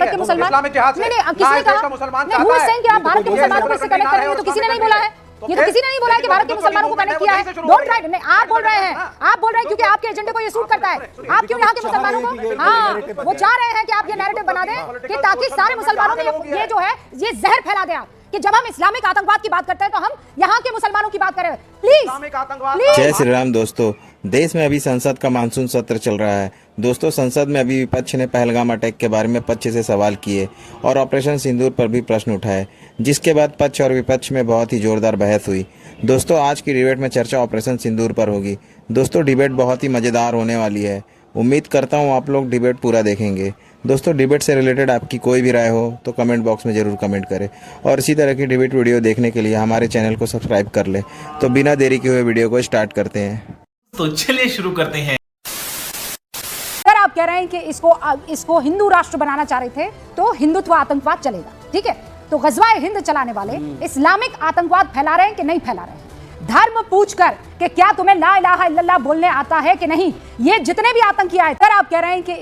भारत के मुसलमान नहीं किसने कहा हु इज सेइंग कि आप भारत के मुसलमानों से कनेक्ट करेंगे, तो किसी ने नहीं बोला है, ये तो किसी ने नहीं बोला है कि भारत के मुसलमानों को कनेक्ट किया है। डोंट राइट, नहीं आप बोल रहे हैं, आप बोल रहे हैं क्योंकि आपके एजेंडे को ये सूट करता है। आप क्यों यहाँ के मुसलमानों को, हाँ वो चाह रहे हैं कि आप ये नैरेटिव बना दें कि ताकि सारे मुसलमानों में ये जो है ये जहर फैला दें आप, कि जब हम इस्लामिक आतंकवाद की बात करते हैं तो हम यहाँ के मुसलमानों की बात करें। प्लीज जय श्री राम दोस्तों, देश में अभी संसद का मानसून सत्र चल रहा है। दोस्तों, संसद में अभी विपक्ष ने पहलगाम अटैक के बारे में पक्ष से सवाल किए और ऑपरेशन सिंदूर पर भी प्रश्न उठाए, जिसके बाद पक्ष और विपक्ष में बहुत ही जोरदार बहस हुई। दोस्तों, आज की डिबेट में चर्चा ऑपरेशन सिंदूर पर होगी। दोस्तों, डिबेट बहुत ही मज़ेदार होने वाली है। उम्मीद करता हूँ आप लोग डिबेट पूरा देखेंगे। दोस्तों, डिबेट से रिलेटेड आपकी कोई भी राय हो तो कमेंट बॉक्स में ज़रूर कमेंट करें और इसी तरह की डिबेट वीडियो देखने के लिए हमारे चैनल को सब्सक्राइब कर लें। तो बिना देरी किए हुए वीडियो को स्टार्ट करते हैं। तो चलिए शुरू करते हैं। अगर आप कह रहे हैं कि इसको हिंदू राष्ट्र बनाना चाह रहे थे तो हिंदुत्व आतंकवाद चलेगा, ठीक है। तो गजवाए हिंद चलाने वाले इस्लामिक आतंकवाद फैला रहे हैं कि नहीं फैला रहे हैं? धर्म पूछकर कि क्या तुम्हें ला इलाहा इल्लल्लाह बोलने आता है कि नहीं, ये जितने भी आतंकी आए, अगर आप कह रहे हैं कि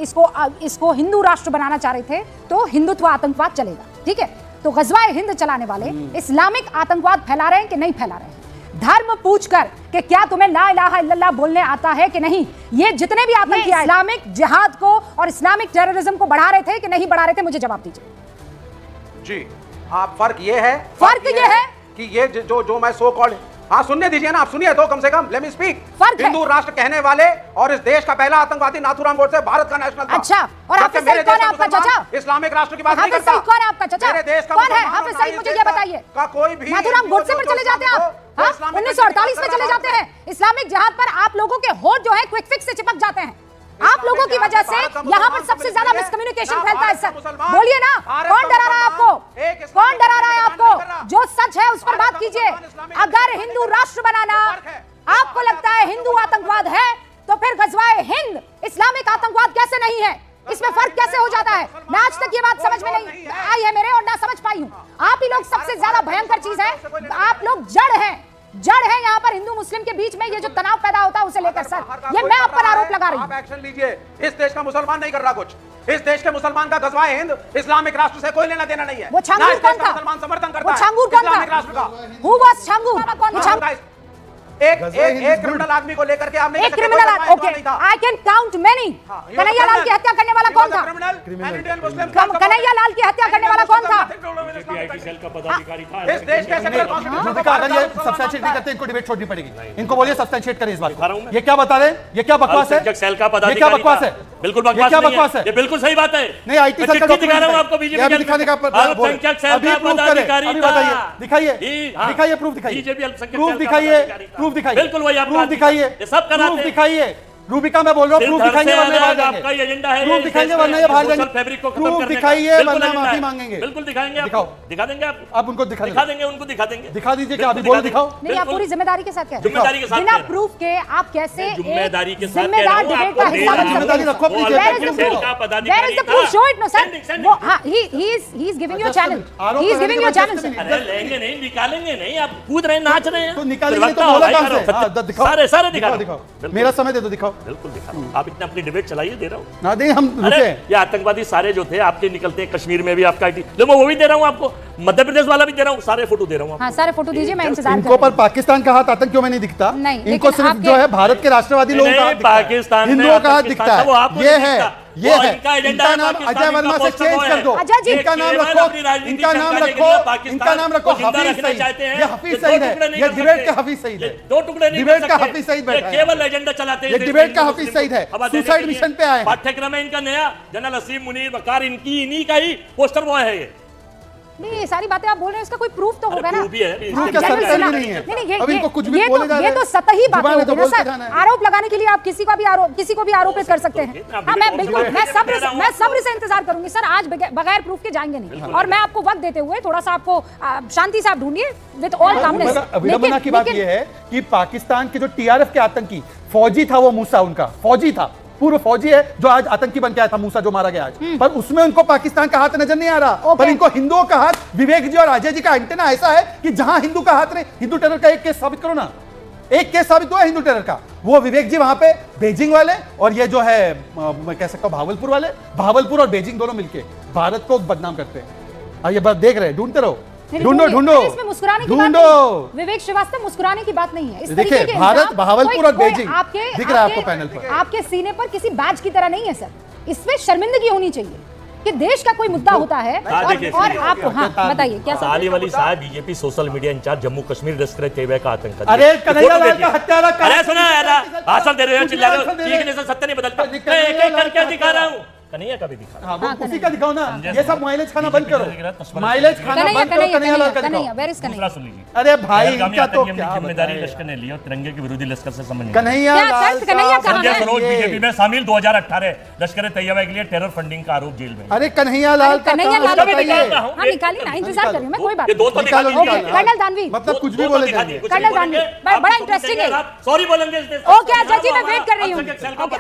इसको हिंदू राष्ट्र बनाना चाह रहे थे तो हिंदुत्व आतंकवाद चलेगा, ठीक है। तो गजवाए हिंद चलाने वाले इस्लामिक आतंकवाद फैला रहे हैं कि नहीं फैला रहे हैं? धर्म पूछकर कि क्या तुम्हें ला इलाहा इल्लल्लाह बोलने आता है कि नहीं, ये जितने भी आतंकी आए इस्लामिक जिहाद को और इस्लामिक टेररिज्म को बढ़ा रहे थे कि नहीं बढ़ा रहे थे? मुझे जवाब दीजिए जी। आप फर्क ये है कि ये जो मैं सो कॉल्ड, हाँ सुनने दीजिए ना, आप सुनिए तो कम से कम, लेट मी स्पीक। हिंदू राष्ट्र कहने वाले और इस देश का पहला आतंकवादी नाथूराम गोडसे भारत का नेशनल था। अच्छा, और हाफिज सईद कौन है आपका चाचा? इस्लामिक राष्ट्र की बात नहीं करता। कौन है आपका चाचा? मेरे देश का कौन है हाफिज सईद? मुझे ये बताइए। का कोई भी नाथूराम गोडसे पर चले जाते हैं आप? 1948 में चले जाते हैं। इस्लामिक जिहाद पर आप लोगों के होठ जो है क्विक फिक्स से चिपक जाते हैं। आप लोगों की वजह से यहाँ पर सबसे ज्यादा मिसकम्युनिकेशन फैलता है। सर बोलिए ना, कौन डरा रहा है आपको? कौन डरा रहा है आपको? जो सच है उस पर बात कीजिए। अगर हिंदू राष्ट्र बनाना आपको लगता है हिंदू आतंकवाद है, तो फिर गजवाए हिंद इस्लामिक आतंकवाद कैसे नहीं है? इसमें फर्क कैसे हो जाता है? मैं आज तक ये बात समझ में नहीं आई है मेरे, और ना समझ पाई हूँ। आप ही लोग सबसे ज्यादा भयंकर चीज है, आप लोग जड़ हैं यहाँ पर हिंदू मुस्लिम के बीच में। ये जो तनाव पैदा होता है उसे लेकर सर, ये मैं आप पर आरोप लगा रही हूँ। आप एक्शन लीजिए। इस देश का मुसलमान नहीं कर रहा कुछ। इस देश के मुसलमान का गजवाए हिंद इस्लामिक राष्ट्र से कोई लेना देना नहीं है। वो छांगूर कौन था? मुसलमान समर्थन करता है इस्लामिक राष्ट्र का। Who was छांगूर? एक क्रिमिनल आदमी को लेकर के आपने एक criminal, okay, I can count many. Kanhaiya Lal की हत्या करने वाला कौन था? कन्हैया लाल की हत्या करने वाला कौन था? इस देश के अगर ये सब्सटेंशिएट नहीं करते, इनको डिबेट छोड़नी पड़ेगी। इनको बोलिए सब्सटेंशिएट करें इस बात को। ये क्या बता रहे हैं? ये क्या बकवास है? ये क्या बकवास है? बिल्कुल बकवास क्या बकवास है? ये बिल्कुल सही बात है। नहीं, IT सेल का दिखा रहा हूं आपको, बीजेपी अभी दिखाने का अभी प्रूफ करें, अभी बताइए, दिखाइए प्रूफ दिखाइए, प्रूफ दिखाइए, प्रूफ दिखाइए, बिल्कुल वही आप प्रूफ दिखाइए, सब कराते प्रूफ दिखाइए। रूबिका मैं बोल रहा हूँ, प्रूफ दिखाइए वरना बाहर जाएंगे। आपका ये एजेंडा है, प्रूफ दिखाइए वरना ये बाहर जाएंगे। फैब्रिक को प्रूफ दिखाइए वरना माफी मांगेंगे। बिल्कुल दिखाएंगे, दिखाओ, दिखा देंगे आप उनको दिखा देंगे, उनको दिखा देंगे। दिखा दीजिए, क्या अभी बोल दिखाओ। नहीं, आप पूरी जिम्मेदारी के साथ कह रहे हैं। जिम्मेदारी के साथ बिना प्रूफ के आप कैसे जिम्मेदारी के साथ जिम्मेदार डिबेट का हिस्सा बन सकते हैं? रखो अपनी Where is the proof? Show it, no sir. वो हाँ, he is giving you a challenge. He is giving you a challenge. अरे लेंगे नहीं, निकालेंगे नहीं, आप कूद रहे हैं, नाच रहे हैं, तो निकालेंगे तो बोला कहां से? दिखाओ, सारे दिखाओ। मेरा समय दे दो, दिखाओ। बिल्कुल दिखाओ। आप इतना अपनी डिबेट चलाइए, दे रहा हूँ ना दे, हम रुके। ये आतंकवादी सारे जो थे आपके निकलते हैं, कश्मीर में भी आपका मैं वो भी दे रहा हूँ आपको, मध्य प्रदेश वाला भी दे रहा हूँ, सारे फोटो दे रहा हूँ। हाँ, सारे फोटो दीजिए, मैं इंतजार इनको पर पाकिस्तान का हाथ आतंकियों में नहीं दिखता। नहीं, इनको सिर्फ जो है भारत के राष्ट्रवादी लोगों का पाकिस्तान हिंदुओं का हाथ दिखता है। ये है इनका नाम अजय वर्मा से चेंज कर दो। इनका नाम रखो, इनका नाम रखो हफीज सईद। ये हफीज सईद है, ये डिबेट का हफीज सईद है। दो टुकड़े नहीं, डिबेट का हफीज सईद बैठा है, केवल एजेंडा चलाते हैं। ये डिबेट का हफीज सईद है, सुसाइड मिशन पे आए हैं। पाठ्यक्रम है इनका नया, जनरल असीम मुनीर वकार, इन्हीं का ही पोस्टर बॉय है ये। नहीं, ये सारी बातें आप बोल रहे हैं, इसका कोई प्रूफ तो होगा ना? प्रूफ का सब नहीं है। नहीं, अब इनको कुछ भी बोले जा रहे हैं। ये तो सतही बातें होती है सर। आरोप लगाने के लिए आप किसी को भी आरोपित कर सकते हैं। हाँ, मैं बिल्कुल, मैं सब्र से इंतजार करूंगी सर। आज बगैर प्रूफ के जाएंगे नहीं, और मैं आपको वक्त देते हुए थोड़ा सा आपको शांति से आप ढूंढिए विद ऑल कामनेस। विडंबना की बात यह है कि पाकिस्तान के जो TRF के आतंकी फौजी था, वो मूसा उनका फौजी था, पूर्व फौजी है, जो आज आतंकी बन के आया था, मूसा जो मारा गया आज, पर उसमें उनको पाकिस्तान का हाथ नजर नहीं आ रहा। पर इनको हिंदुओं का हाथ, विवेक जी और अजय जी का एंटेना ऐसा है कि जहां हिंदू का हाथ नहीं, हिंदू टेरर का एक केस साबित करो ना, एक केस साबित हुआ हिंदू टेरर का। वो विवेक जी वहां पे, बेजिंग वाले और ये जो है मैं कह सकता हूं भावलपुर वाले, भावलपुर और बेजिंग दोनों मिलके भारत को बदनाम करते हैं। ये बात देख रहे हैं, ढूंढते रहो, नहीं, ढूंढो नहीं, ढूंढो नहीं, इसमें मुस्कुराने की बात ढूंढो। नहीं। विवेक श्रीवास्तव, मुस्कुराने की बात नहीं है। इस देखिए, तरीके के भारत, इल्जाम बहावलपुर और कोई बेजिंग आपके दिख रहा है आपको पैनल पर। आपके सीने पर किसी बैज की तरह नहीं है सर। इसमें शर्मिंदगी होनी चाहिए कि देश का कोई मुद्दा होता है और आप बताइए क्या साली वाली साहब BJP social media incharge Jammu Kashmir Lashkar Taiba का आतंक। अरे कन्हैया लाल का हत्यारा, अरे सुना भाषण दे रहे हो, चिल्ला रहे हो, चीखने से सत्य नहीं बदलता। मैं एक-एक करके दिखा रहा हूं, कन्हैया का भी दिखा रहा हूं। उसी का दिखाओ ना, ये सब माइलेज खाना बंद करो, माइलेज खाना बंद करो, कन्हैया लाल का दिखाओ। दूसरा सुन लीजिए, अरे भाई इनका तो क्या जिम्मेदारी लश्कर ने ली और तिरंगे के विरोधी लश्कर से संबंध नहीं। कन्हैया लाल संजय सरोज बीजेपी में शामिल 2018 लश्कर तैयबा के लिए टेरर फंडिंग का आरोप जेल में। अरे कन्हैया लाल का निकालिए ना, इंतजार करिए, मैं कोई बात नहीं। कर्नल दानवी, मतलब कुछ भी बोले जाएंगे। कर्नल दानवी बड़ा इंटरेस्टिंग है। सॉरी बोलेंगे। ओके अजय जी, मैं वेट कर रही हूँ।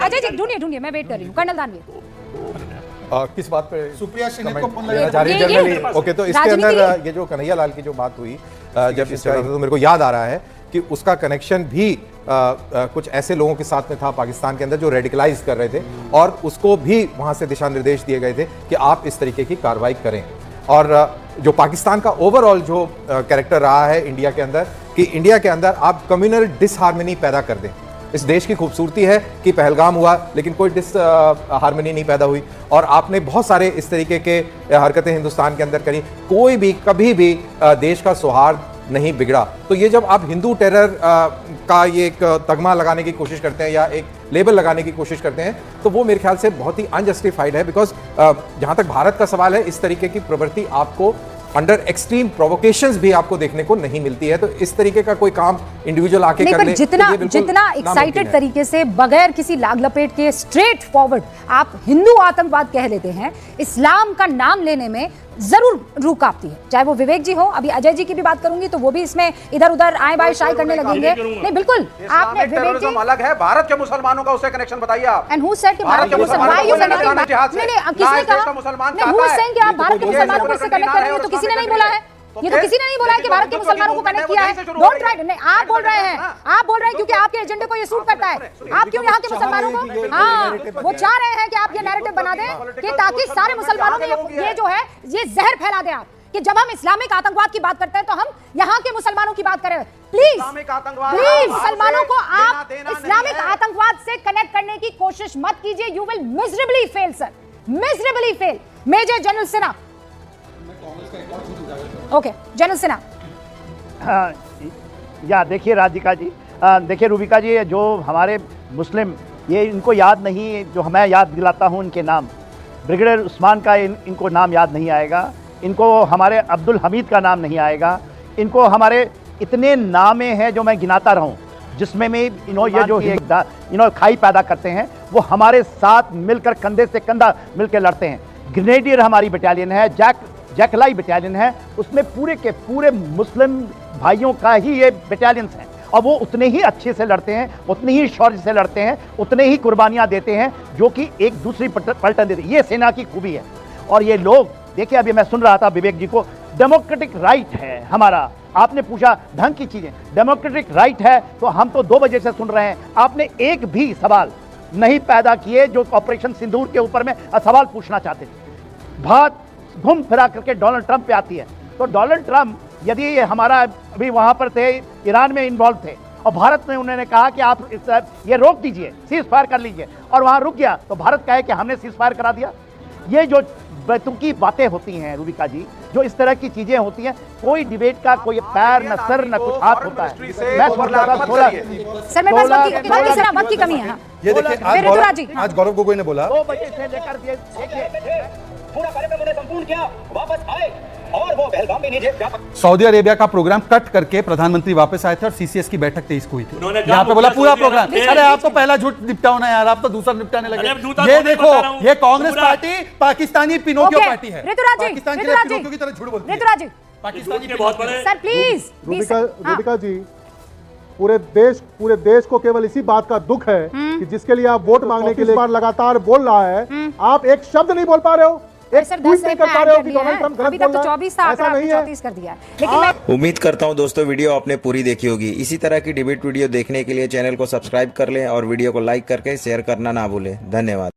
अजय जी ढूंढिए, मैं वेट कर रही हूँ। कर्नल दानवी किस बात पे सुप्रिया सेनेट को फोन देना चाह रही है जनरली? ओके, तो इसके अंदर ये जो कन्हैया लाल की जो बात हुई जब इस तरह, तो मेरे को याद आ रहा है कि उसका कनेक्शन भी कुछ ऐसे लोगों के साथ में था पाकिस्तान के अंदर जो रेडिकलाइज कर रहे थे और उसको भी वहां से दिशा निर्देश दिए गए थे कि आप इस तरीके की कार्रवाई करें। और जो पाकिस्तान का ओवरऑल जो कैरेक्टर रहा है इंडिया के अंदर, कि इंडिया के अंदर आप कम्युनल डिसहार्मनी पैदा कर दें। इस देश की खूबसूरती है कि पहलगाम हुआ लेकिन कोई हार्मनी नहीं पैदा हुई, और आपने बहुत सारे इस तरीके के हरकतें हिंदुस्तान के अंदर करी, कोई भी कभी भी देश का सौहार्द नहीं बिगड़ा। तो ये जब आप हिंदू टेरर का ये एक तगमा लगाने की कोशिश करते हैं या एक लेबल लगाने की कोशिश करते हैं, तो वो मेरे ख्याल से बहुत ही अनजस्टिफाइड है। बिकॉज जहां तक भारत का सवाल है, इस तरीके की प्रवृत्ति आपको अंडर एक्सट्रीम प्रोवोकेशंस भी आपको देखने को नहीं मिलती है। तो इस तरीके का कोई काम इंडिविजुअल आके कर ले, जितना एक्साइटेड तरीके से बगैर किसी लाग लपेट के स्ट्रेट फॉरवर्ड आप हिंदू आतंकवाद कह लेते हैं, इस्लाम का नाम लेने में जरूर रूह कांपती है। चाहे वो विवेक जी हो, अभी अजय जी की भी बात करूंगी तो वो भी इसमें इधर उधर आए बाय शाय करने लगेंगे। नहीं बिल्कुल, आपने विवेक जी अलग है, भारत के मुसलमानों का उससे कनेक्शन बताइए आप। एंड हु सेड कि भारत के मुसलमान, नहीं किसने कहा, हु सेइंग कि आप भारत के मुसलमानों को इससे कनेक्ट कर रहे हैं? तो किसी ने नहीं बोला है, ये तो किसी ने नहीं बोला है कि भारत के मुसलमानों को कनेक्ट किया है। डोंट ट्राई, नहीं आप बोल रहे हैं, आप बोल रहे हैं क्योंकि आपके एजेंडे को ये सूट करता है। आप क्यों यहाँ के मुसलमानों को, हाँ वो चाह रहे हैं कि आप ये नैरेटिव बना दें कि ताकि सारे मुसलमानों में ये जो है ये जहर फैला दें आप, कि जब हम इस्लामिक आतंकवाद की बात करते हैं तो हम यहाँ के मुसलमानों की बात करें। प्लीज प्लीज मुसलमानों को आप इस्लामिक आतंकवाद से कनेक्ट करने की कोशिश मत कीजिए। You will miserably fail sir, miserably fail. Major general Sinha, okay general Sinha. या देखिए राधिका जी, देखिए रूबिका जी, जो हमारे मुस्लिम ये इनको याद नहीं, जो मैं याद दिलाता हूँ इनके नाम, ब्रिगेडियर उस्मान का इनको नाम याद नहीं आएगा, इनको हमारे अब्दुल हमीद का नाम नहीं आएगा, इनको हमारे इतने नामे हैं जो मैं गिनाता रहूं, जिसमें में ये जो खाई पैदा करते हैं वो हमारे साथ मिलकर कंधे से कंधा मिलकर लड़ते हैं। ग्रेनेडियर हमारी बटालियन है, जैकलाई बटालियन है, उसमें पूरे के पूरे मुस्लिम भाइयों का ही ये बटालियंस हैं और वो उतने ही अच्छे से लड़ते हैं, उतने ही शौर्य से लड़ते हैं, उतने ही कुर्बानियां देते हैं जो कि एक दूसरी पलटन देते हैं। ये सेना की खूबी है। और ये लोग देखिए, अभी मैं सुन रहा था विवेक जी को, डेमोक्रेटिक राइट है हमारा, आपने पूछा ढंग की चीजें, डेमोक्रेटिक राइट है, तो हम तो 2 बजे से सुन रहे हैं, आपने एक भी सवाल नहीं पैदा किए जो ऑपरेशन सिंदूर के ऊपर में सवाल पूछना चाहते थे। बात घूम फिरा करके डोनाल्ड ट्रंप पे आती है, तो डोनाल्ड ट्रंप यदि हमारा अभी वहां पर थे, ईरान में इन्वॉल्व थे और भारत ने उन्होंने कहा कि आप ये रोक दीजिए, सीज फायर कर लीजिए, और वहां रुक गया तो भारत कहे कि हमने सीज फायर करा दिया। ये जो बेतुकी बातें होती हैं रूबिका जी, जो इस तरह की चीजें होती हैं, कोई डिबेट का कोई पैर न सर न कुछ हाथ होता है। मैं सोचता था थोड़ा सर मेरे पास वक्त की कमी है। ये देखिए आज गौरव गोगोई ने बोला 2 बजे से लेकर देखिए पूरा कार्यक्रम उन्हें संपूर्ण किया, वापस आए और वो पहलगाम में नीचे सऊदी अरेबिया का प्रोग्राम कट करके प्रधानमंत्री वापस आए थे और सीसीएस की बैठक 23 को हुई थी। यहाँ पे बोला पूरा प्रोग्राम, अरे आप तो पहला झूठ निपटाओ ना यार, आप तो दूसरा निपटाने लगे। ये देखो, ये Congress party Pakistani Pinocchio party है, पाकिस्तान के लिए पिनोकियो की तरह झूठ बोलती है। पाकिस्तानी के बहुत बड़े सर प्लीज रूबिका जी, पूरे देश को केवल इसी बात का दुख है कि जिसके लिए आप वोट मांगने के लिए लगातार बोल रहा है, आप एक शब्द नहीं बोल पा रहे हो, एक ट्वीट नहीं कर पा रहे हो कि डोनाल्ड ट्रंप गलत बोल रहा है। ऐसा नहीं है, 34 कर दिया है। लेकिन उम्मीद करता हूं दोस्तों वीडियो आपने पूरी देखी होगी। इसी तरह की डिबेट वीडियो देखने के लिए चैनल को सब्सक्राइब कर लें और वीडियो को लाइक करके शेयर करना ना भूलें। धन्यवाद।